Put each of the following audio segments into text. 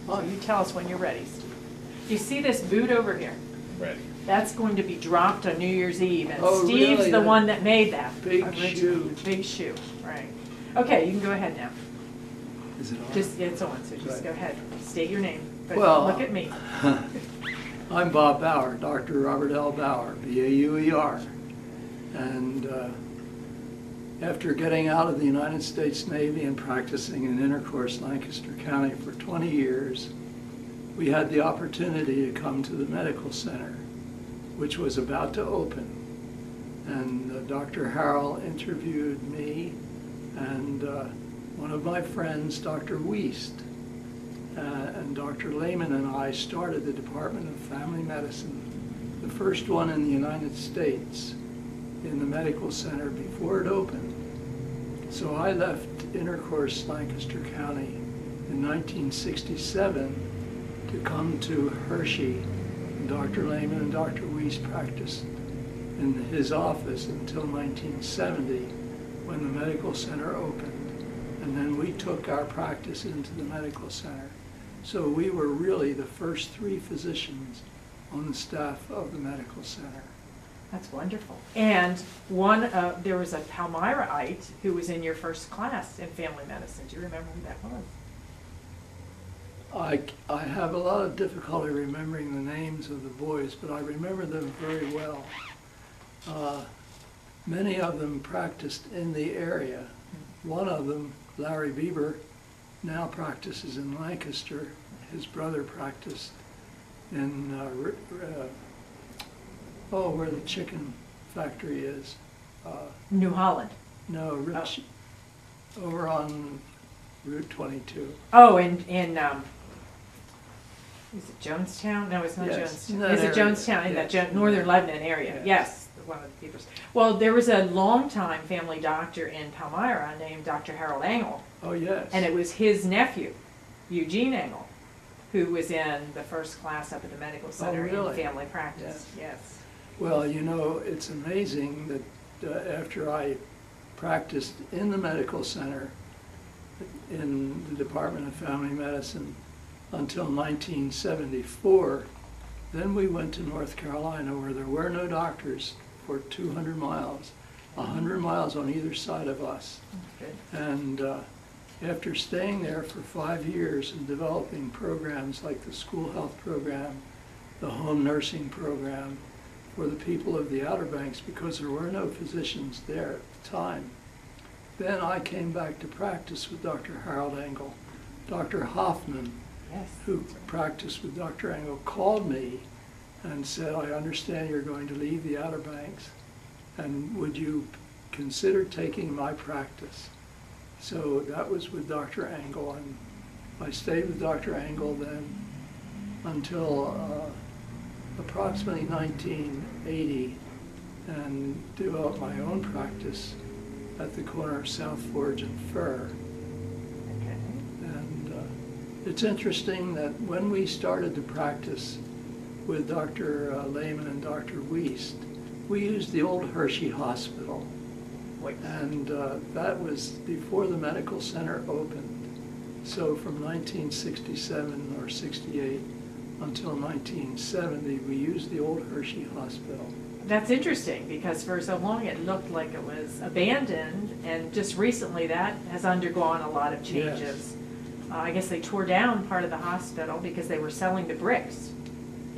So you tell us when you're ready, Steve. You see this boot over here? Ready. That's going to be dropped on New Year's Eve, and Oh, Steve's really? the one that made that. Big originally. shoe. Big shoe, right. Okay, you can go ahead now. Is it on? Just, it's on, so just Right. go ahead. State your name, but Well, look at me. I'm Bob Bauer, Dr. Robert L. Bauer, B-A-U-E-R. And after getting out of the United States Navy and practicing in Intercourse, Lancaster County for 20 years, we had the opportunity to come to the medical center, which was about to open. And Dr. Harrell interviewed me and one of my friends, Dr. Wiest. And Dr. Lehman and I started the Department of Family Medicine, the first one in the United States in the medical center before it opened. So I left Intercourse, Lancaster County in 1967 to come to Hershey. And Dr. Lehman and Dr. Wiest practiced in his office until 1970 when the medical center opened. And then we took our practice into the medical center. So we were really the first 3 physicians on the staff of the medical center. That's wonderful. And there was a Palmyraite who was in your first class in family medicine. Do you remember who that was? I have a lot of difficulty remembering the names of the boys, but I remember them very well. Many of them practiced in the area. One of them, Larry Bieber, now practices in Lancaster. His brother practiced in, where the chicken factory is. New Holland. No, Rich, over on Route 22. Oh, in is it Jonestown? No, it's not Yes, Jonestown. that Is it area. Jonestown, in Yes. that northern Lebanon area? Yes. Yes, one of the papers. Well, there was a longtime family doctor in Palmyra named Dr. Harold Engel, Oh, yes. and it was his nephew, Eugene Engel, who was in the first class up at the medical center in really? family practice. Yes. Well, you know, it's amazing that after I practiced in the medical center in the Department of Family Medicine until 1974, then we went to North Carolina where there were no doctors for 200 miles, 100 miles on either side of us. Good. And after staying there for 5 years and developing programs like the school health program, the home nursing program for the people of the Outer Banks, because there were no physicians there at the time, then I came back to practice with Dr. Harold Engel. Dr. Hoffman, Yes. who practiced with Dr. Engel, called me and said, I understand you're going to leave the Outer Banks, and would you consider taking my practice? So that was with Dr. Engel, and I stayed with Dr. Engel then until approximately 1980 and developed my own practice at the corner of South Forge and Fur. Okay. And it's interesting that when we started to practice with Dr. Lehman and Dr. Wiest, we used the old Hershey Hospital. And that was before the medical center opened. So from 1967 or 68 until 1970, we used the old Hershey Hospital. That's interesting, because for so long it looked like it was abandoned, and just recently that has undergone a lot of changes. Yes. I guess they tore down part of the hospital because they were selling the bricks.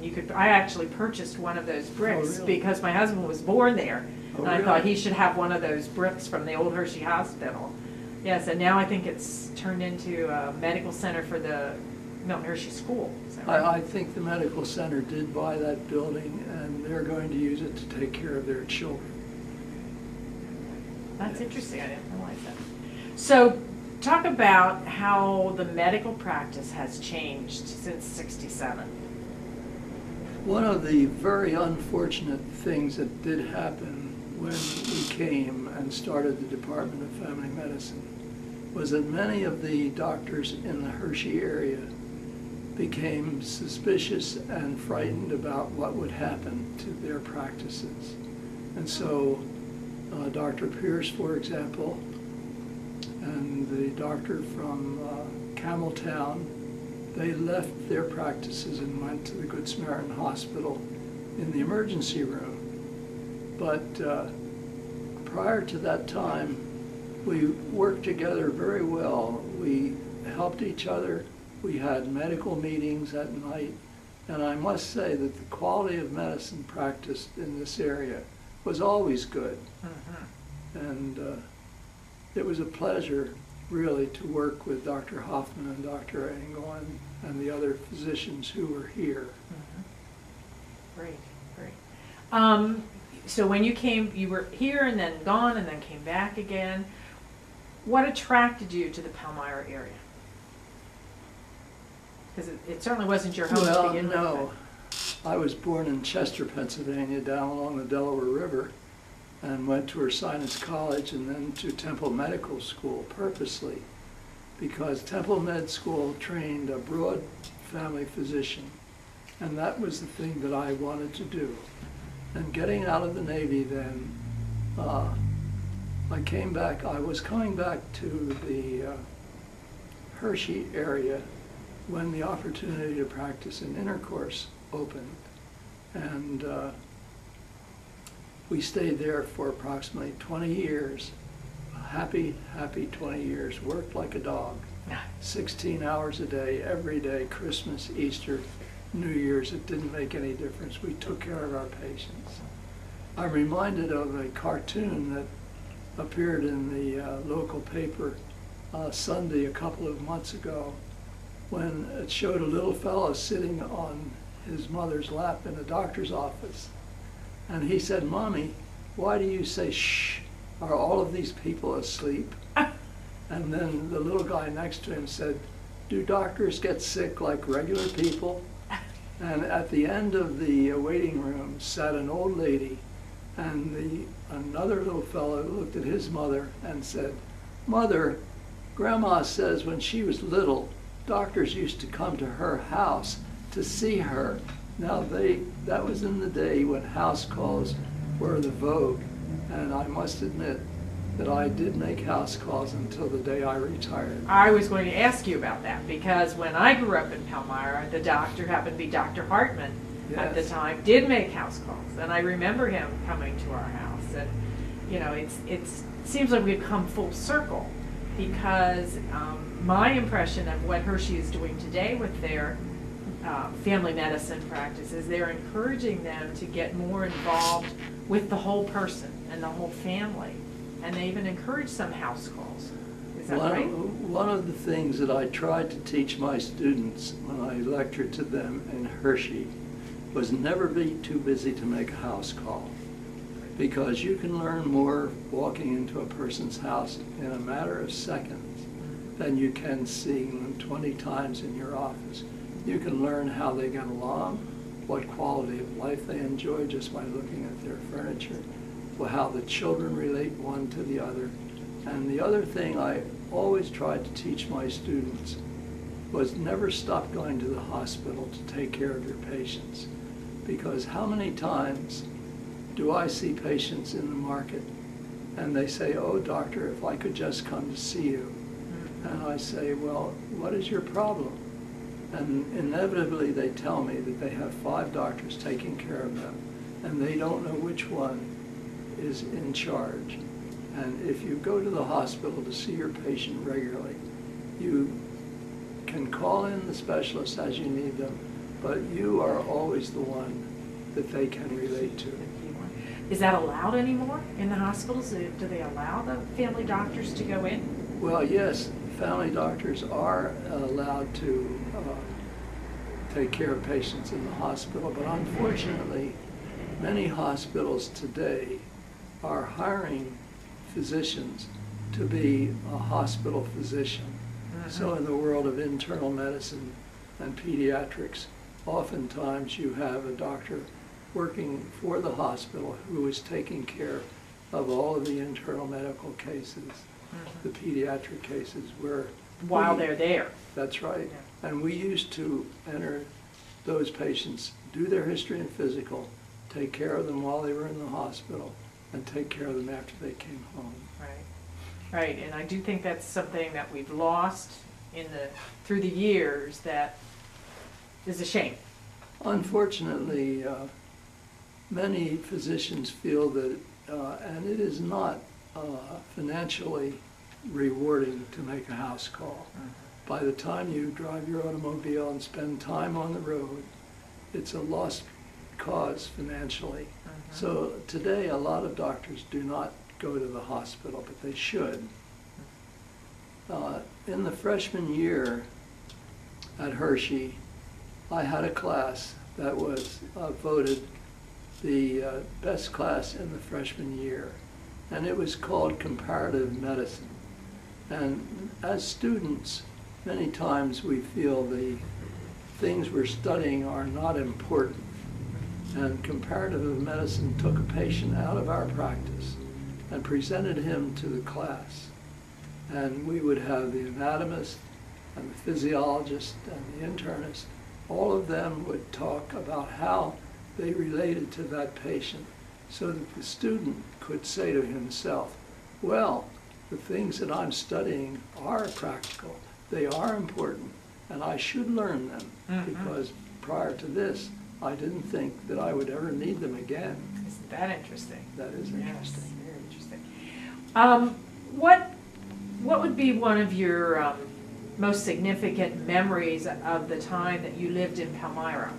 And I actually purchased one of those bricks really? because my husband was born there. Oh, And I thought really? he should have one of those bricks from the old Hershey Hospital. Yes, and now I think it's turned into a medical center for the Milton Hershey School. Is that right? I think the medical center did buy that building, and they're going to use it to take care of their children. That's interesting, I didn't realize that. So talk about how the medical practice has changed since '67. One of the very unfortunate things that did happen when we came and started the Department of Family Medicine was that many of the doctors in the Hershey area became suspicious and frightened about what would happen to their practices. And so Dr. Pierce, for example, and the doctor from Cameltown they left their practices and went to the Good Samaritan Hospital in the emergency room. But prior to that time, we worked together very well. We helped each other. We had medical meetings at night. And I must say that the quality of medicine practiced in this area was always good. And it was a pleasure, really, to work with Dr. Hoffman and Dr. Engel and the other physicians who were here. Great, great. So when you came, you were here and then gone and then came back again. What attracted you to the Palmyra area? Because it certainly wasn't your home to begin with. No. I was born in Chester, Pennsylvania, down along the Delaware River, and went to Ursinus College and then to Temple Medical School purposely, because Temple Med School trained a broad family physician, and that was the thing that I wanted to do. And getting out of the Navy then, I came back. I was coming back to the Hershey area when the opportunity to practice in intercourse opened. And we stayed there for approximately 20 years. Happy 20 years. Worked like a dog. 16 hours a day, every day, Christmas, Easter, New Year's. It didn't make any difference. We took care of our patients. I'm reminded of a cartoon that appeared in the local paper Sunday a couple of months ago, when it showed a little fellow sitting on his mother's lap in a doctor's office. And he said, "Mommy, why do you say shh? Are all of these people asleep?" And then the little guy next to him said, "Do doctors get sick like regular people?" And at the end of the waiting room sat an old lady, and another little fellow looked at his mother and said, "Mother, Grandma says when she was little, doctors used to come to her house to see her." Now that was in the day when house calls were the vogue, and I must admit that I did make house calls until the day I retired. I was going to ask you about that, because when I grew up in Palmyra, the doctor happened to be Dr. Hartman at the time, did make house calls, and I remember him coming to our house. And you know, it seems like we've come full circle, because my impression of what Hershey is doing today with their family medicine practices, they're encouraging them to get more involved with the whole person and the whole family, and they even encourage some house calls. Is that right? One of the things that I tried to teach my students when I lectured to them in Hershey was never be too busy to make a house call, because you can learn more walking into a person's house in a matter of seconds than you can seeing them 20 times in your office. You can learn how they get along, what quality of life they enjoy just by looking at their furniture, how the children relate one to the other. And the other thing I always tried to teach my students was never stop going to the hospital to take care of your patients. Because how many times do I see patients in the market and they say, "Oh, doctor, if I could just come to see you." And I say, "Well, what is your problem?" And inevitably they tell me that they have 5 doctors taking care of them, and they don't know which one is in charge. And if you go to the hospital to see your patient regularly, you can call in the specialists as you need them, but you are always the one that they can relate to. Is that allowed anymore in the hospitals? Do they allow the family doctors to go in? Well, yes, family doctors are allowed to take care of patients in the hospital, but unfortunately, many hospitals today are hiring physicians to be a hospital physician. So in the world of internal medicine and pediatrics, oftentimes you have a doctor working for the hospital who is taking care of all of the internal medical cases, the pediatric cases where... While they're there. That's right. Yeah. And we used to enter those patients, do their history and physical, take care of them while they were in the hospital, and take care of them after they came home. Right. Right, and I do think that's something that we've lost through the years that is a shame. Unfortunately, many physicians feel that, and it is not financially rewarding to make a house call. By the time you drive your automobile and spend time on the road, it's a lost cause financially. So today, a lot of doctors do not go to the hospital, but they should. In the freshman year at Hershey, I had a class that was voted the best class in the freshman year, and it was called comparative medicine. And as students, many times we feel the things we're studying are not important. And comparative medicine took a patient out of our practice and presented him to the class. And we would have the anatomist and the physiologist and the internist. All of them would talk about how they related to that patient so that the student could say to himself, well, the things that I'm studying are practical, they are important, and I should learn them because prior to this, I didn't think that I would ever need them again. Isn't that interesting? That is interesting. Yes, very interesting. What would be one of your most significant memories of the time that you lived in Palmyra?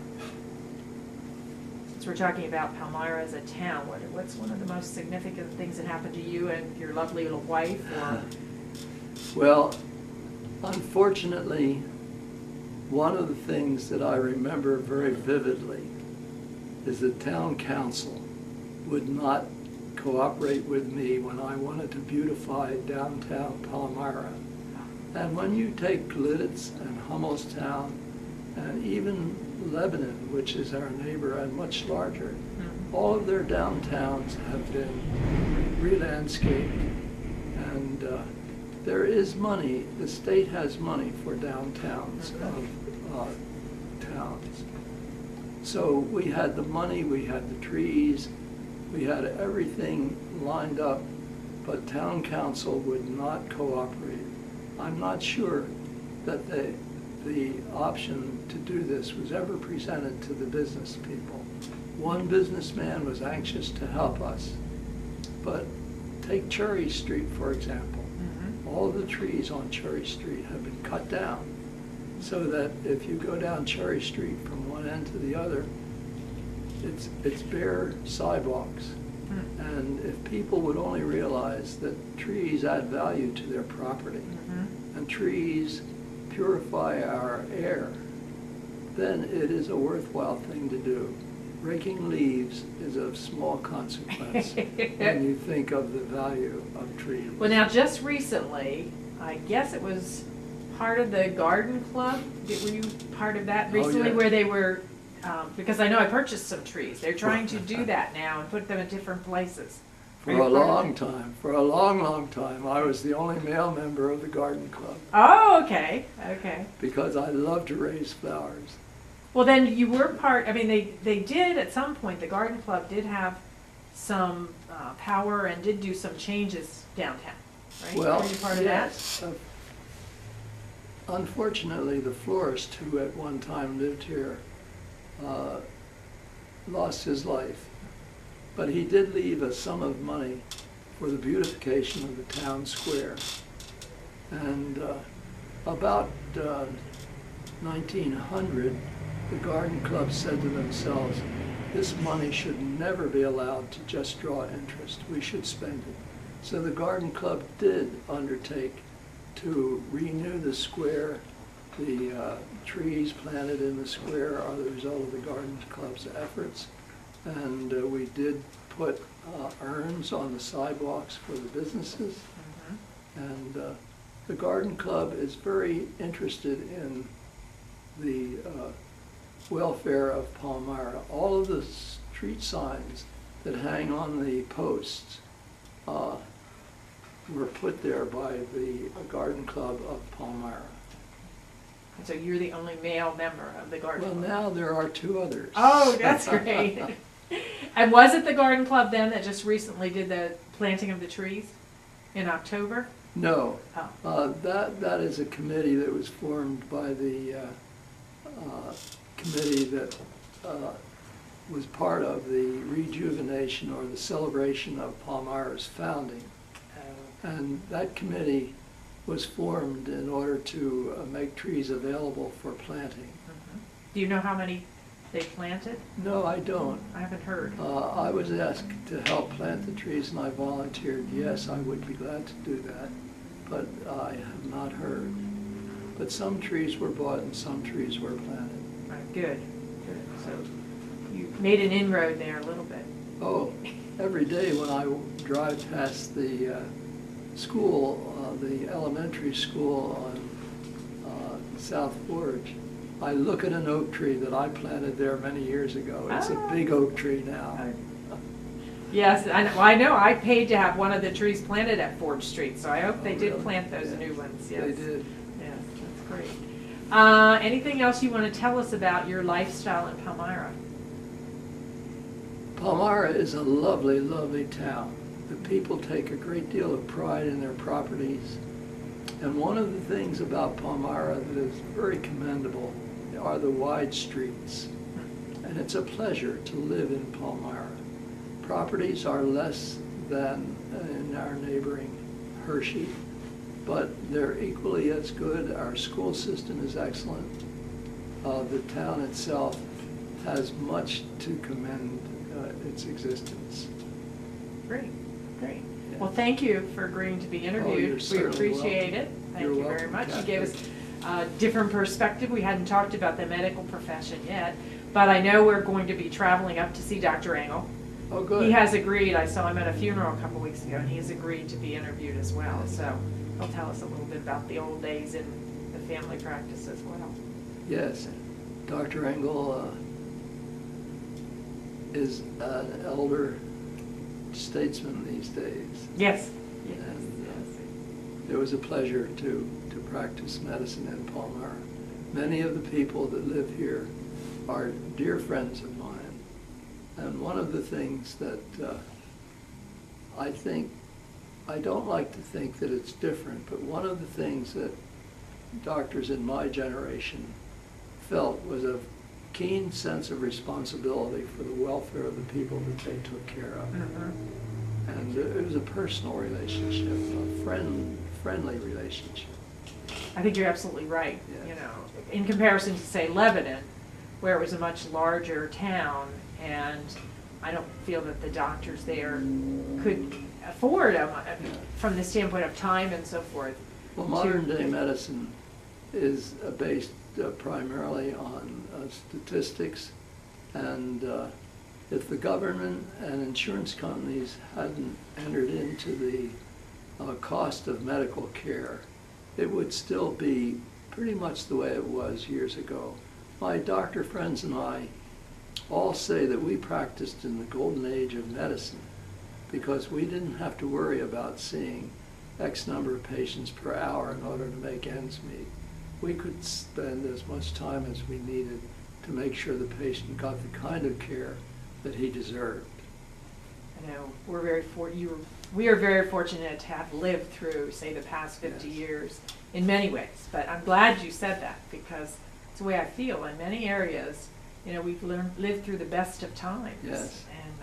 Since we're talking about Palmyra as a town, what's one of the most significant things that happened to you and your lovely little wife? Or? Well, unfortunately, one of the things that I remember very vividly is the town council would not cooperate with me when I wanted to beautify downtown Palmyra. And when you take Glititz and Hummelstown and even Lebanon, which is our neighbor and much larger, all of their downtowns have been re-landscaped. And there is money, the state has money for downtowns of towns. So we had the money, we had the trees, we had everything lined up, but town council would not cooperate. I'm not sure that the option to do this was ever presented to the business people. One businessman was anxious to help us, but take Cherry Street, for example. All of the trees on Cherry Street have been cut down so that if you go down Cherry Street from one end to the other, it's bare sidewalks. And if people would only realize that trees add value to their property and trees purify our air, then it is a worthwhile thing to do. Raking leaves is of small consequence when you think of the value of trees. Well, now just recently, I guess it was part of the garden club. Were you part of that recently? Oh, yeah. Where they were, because I know I purchased some trees. They're trying to do that now and put them in different places. For a long time, I was the only male member of the garden club. Oh, okay, okay. Because I love to raise flowers. Well, then you were part, I mean, they did at some point, the garden club did have some power and did do some changes downtown, right? Well, were you part of yes. Unfortunately, the florist who at one time lived here lost his life. But he did leave a sum of money for the beautification of the town square. And about 1900, the garden club said to themselves, this money should never be allowed to just draw interest. We should spend it. So the garden club did undertake to renew the square. The trees planted in the square are the result of the garden club's efforts. And we did put urns on the sidewalks for the businesses. And the garden club is very interested in the welfare of Palmyra. All of the street signs that hang on the posts were put there by the garden club of Palmyra. And so you're the only male member of the garden club? Well, now there are two others. Oh, that's great. And was it the garden club then that just recently did the planting of the trees in October? No. Oh. That is a committee that was formed by the committee that was part of the rejuvenation or the celebration of Palmyra's founding. And that committee was formed in order to make trees available for planting. Do you know how many they planted? No, I don't. I haven't heard. I was asked to help plant the trees and I volunteered. Yes, I would be glad to do that, but I have not heard. But some trees were bought and some trees were planted. Right, good. So you made an inroad there a little bit. Oh, every day when I drive past the school, the elementary school on South Forge, I look at an oak tree that I planted there many years ago. It's a big oak tree now. Yes, I know. I paid to have one of the trees planted at Forge Street, so I hope they did really? plant those new ones. Yes. They did. Yes, that's great. Anything else you want to tell us about your lifestyle in Palmyra? Palmyra is a lovely, lovely town. The people take a great deal of pride in their properties. And one of the things about Palmyra that is very commendable are the wide streets. And it's a pleasure to live in Palmyra. Properties are less than in our neighboring Hershey, but they're equally as good. Our school system is excellent. The town itself has much to commend its existence. Great, great. Yeah. Well, thank you for agreeing to be interviewed. We certainly appreciate welcome. it. Thank You're you very welcome, much. You Kathy. gave us a different perspective. We hadn't talked about the medical profession yet, but I know we're going to be traveling up to see Dr. Engel. Oh, good. He has agreed. I saw him at a funeral a couple weeks ago, and he has agreed to be interviewed as well. So he'll tell us a little bit about the old days in the family practice as well. Yes, Dr. Engel is an elder statesman these days. Yes. Yes. And Yes. it was a pleasure to practice medicine in Palmyra. Many of the people that live here are dear friends of mine. And one of the things that I don't like to think that it's different, but one of the things that doctors in my generation felt was a keen sense of responsibility for the welfare of the people that they took care of. And it was a personal relationship, a friendly relationship. I think you're absolutely right. Yes. You know, in comparison to, say, Lebanon, where it was a much larger town, and I don't feel that the doctors there could afford them from the standpoint of time and so forth. Well, modern day medicine is based primarily on statistics, and if the government and insurance companies hadn't entered into the cost of medical care, it would still be pretty much the way it was years ago. My doctor friends and I all say that we practiced in the golden age of medicine because we didn't have to worry about seeing X number of patients per hour in order to make ends meet. We could spend as much time as we needed to make sure the patient got the kind of care that he deserved. I know we are very fortunate to have lived through, say, the past 50 Yes. years in many ways. But I'm glad you said that, because it's the way I feel. In many areas, you know, we've lived through the best of times. Yes. And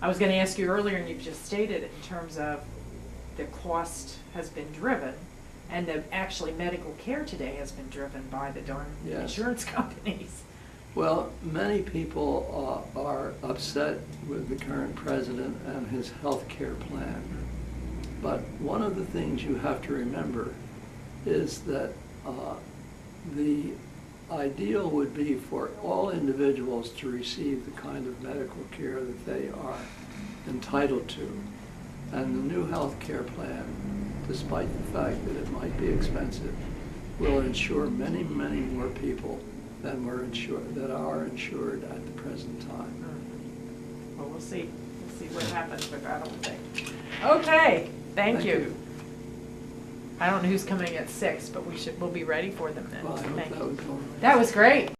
I was going to ask you earlier, and you've just stated in terms of the cost has been driven, and the actually medical care today has been driven by the darn Yes. insurance companies. Well, many people are upset with the current president and his health care plan. But one of the things you have to remember is that the ideal would be for all individuals to receive the kind of medical care that they are entitled to. And the new health care plan, despite the fact that it might be expensive, will insure many, many more people than that are insured at the present time. Well, we'll see. We'll see what happens with that whole thing. Okay, thank you. I don't know who's coming at 6, but we'll be ready for them then. Well, I hope Thank that you. was all right. That was great.